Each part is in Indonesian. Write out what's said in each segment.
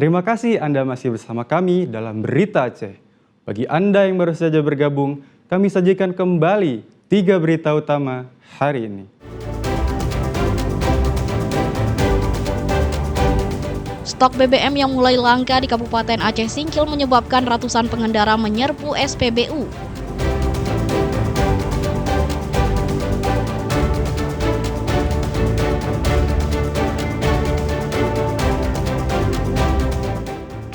Terima kasih Anda masih bersama kami dalam Berita Aceh. Bagi Anda yang baru saja bergabung, kami sajikan kembali 3 berita utama hari ini. Stok BBM yang mulai langka di Kabupaten Aceh Singkil menyebabkan ratusan pengendara menyerbu SPBU.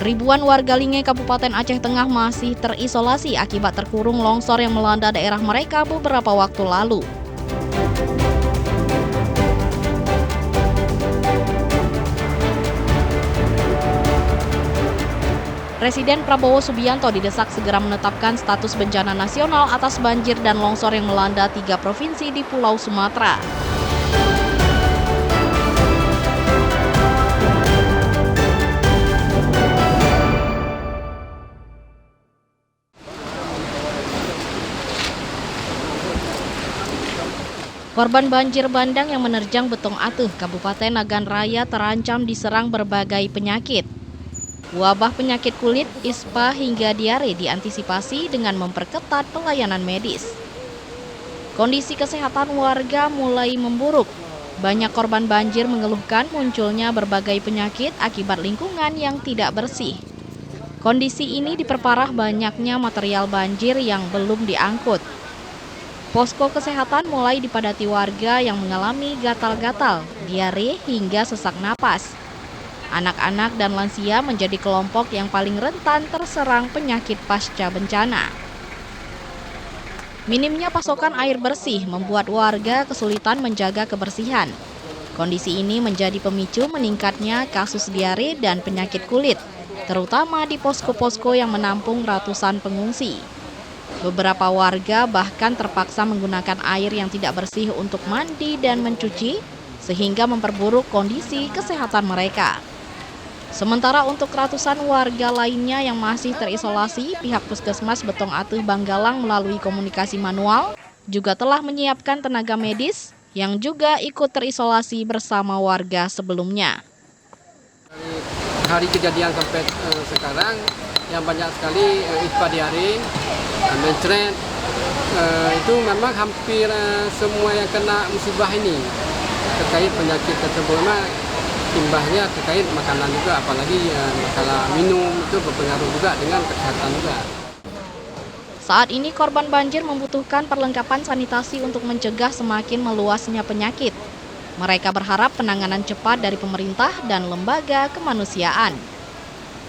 Ribuan warga Linge Kabupaten Aceh Tengah masih terisolasi akibat terkurung longsor yang melanda daerah mereka beberapa waktu lalu. Presiden Prabowo Subianto didesak segera menetapkan status bencana nasional atas banjir dan longsor yang melanda 3 provinsi di Pulau Sumatera. Korban banjir bandang yang menerjang Betong Atuh, Kabupaten Nagan Raya terancam diserang berbagai penyakit. Wabah penyakit kulit, ispa hingga diare diantisipasi dengan memperketat pelayanan medis. Kondisi kesehatan warga mulai memburuk. Banyak korban banjir mengeluhkan munculnya berbagai penyakit akibat lingkungan yang tidak bersih. Kondisi ini diperparah banyaknya material banjir yang belum diangkut. Posko kesehatan mulai dipadati warga yang mengalami gatal-gatal, diare hingga sesak napas. Anak-anak dan lansia menjadi kelompok yang paling rentan terserang penyakit pasca bencana. Minimnya pasokan air bersih membuat warga kesulitan menjaga kebersihan. Kondisi ini menjadi pemicu meningkatnya kasus diare dan penyakit kulit, terutama di posko-posko yang menampung ratusan pengungsi. Beberapa warga bahkan terpaksa menggunakan air yang tidak bersih untuk mandi dan mencuci, sehingga memperburuk kondisi kesehatan mereka. Sementara untuk ratusan warga lainnya yang masih terisolasi, pihak Puskesmas Betong Atuh Banggalang melalui komunikasi manual juga telah menyiapkan tenaga medis yang juga ikut terisolasi bersama warga sebelumnya. Hari kejadian sampai sekarang yang banyak sekali ispa diare, mencret, itu memang hampir semua yang kena musibah ini terkait penyakit tersebut. Imbasnya terkait makanan juga, apalagi masalah minum itu berpengaruh juga dengan kesehatan juga. Saat ini korban banjir membutuhkan perlengkapan sanitasi untuk mencegah semakin meluasnya penyakit. Mereka berharap penanganan cepat dari pemerintah dan lembaga kemanusiaan.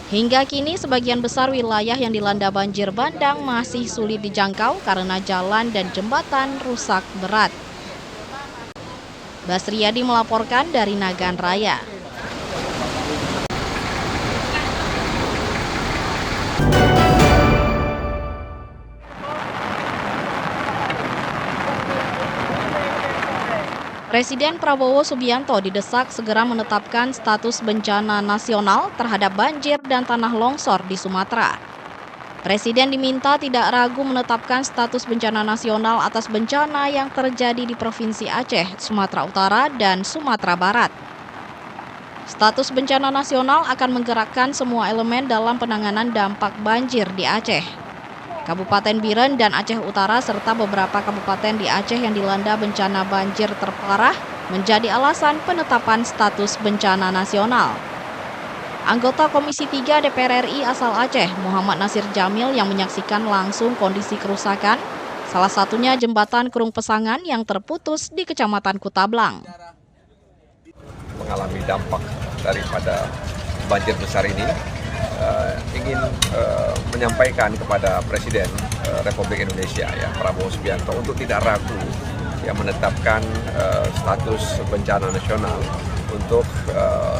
Hingga kini sebagian besar wilayah yang dilanda banjir bandang masih sulit dijangkau karena jalan dan jembatan rusak berat. Basriadi melaporkan dari Nagan Raya. Presiden Prabowo Subianto didesak segera menetapkan status bencana nasional terhadap banjir dan tanah longsor di Sumatera. Presiden diminta tidak ragu menetapkan status bencana nasional atas bencana yang terjadi di Provinsi Aceh, Sumatera Utara, dan Sumatera Barat. Status bencana nasional akan menggerakkan semua elemen dalam penanganan dampak banjir di Aceh. Kabupaten Biren dan Aceh Utara serta beberapa kabupaten di Aceh yang dilanda bencana banjir terparah menjadi alasan penetapan status bencana nasional. Anggota Komisi 3 DPR RI asal Aceh, Muhammad Nasir Jamil, yang menyaksikan langsung kondisi kerusakan, salah satunya jembatan Kerung Pesangan yang terputus di Kecamatan Kutablang. Mengalami dampak daripada banjir besar ini, ingin menyampaikan kepada Presiden Republik Indonesia, ya, Prabowo Subianto, untuk tidak ragu menetapkan status bencana nasional untuk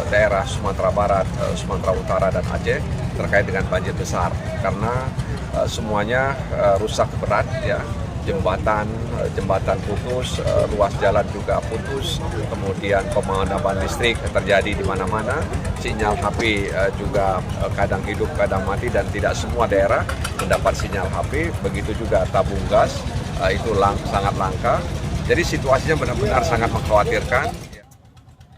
daerah Sumatera Barat, Sumatera Utara, dan Aceh terkait dengan banjir besar, karena semuanya rusak berat, ya. Jembatan putus, ruas jalan juga putus, kemudian pemadaman listrik terjadi di mana-mana, sinyal HP juga kadang hidup kadang mati dan tidak semua daerah mendapat sinyal HP, begitu juga tabung gas itu sangat langka. Jadi situasinya benar-benar sangat mengkhawatirkan.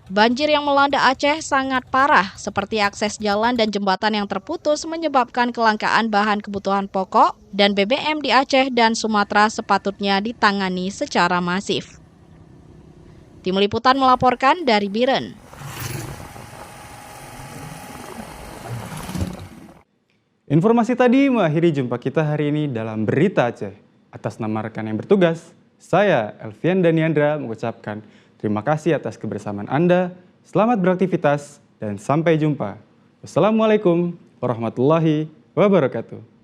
Banjir yang melanda Aceh sangat parah, seperti akses jalan dan jembatan yang terputus menyebabkan kelangkaan bahan kebutuhan pokok dan BBM di Aceh dan Sumatera sepatutnya ditangani secara masif. Tim Liputan melaporkan dari Biren. Informasi tadi mengakhiri jumpa kita hari ini dalam Berita Aceh. Atas nama rekan yang bertugas, saya Elvian Daniandra mengucapkan terima kasih atas kebersamaan Anda, selamat beraktivitas, dan sampai jumpa. Wassalamualaikum warahmatullahi wabarakatuh.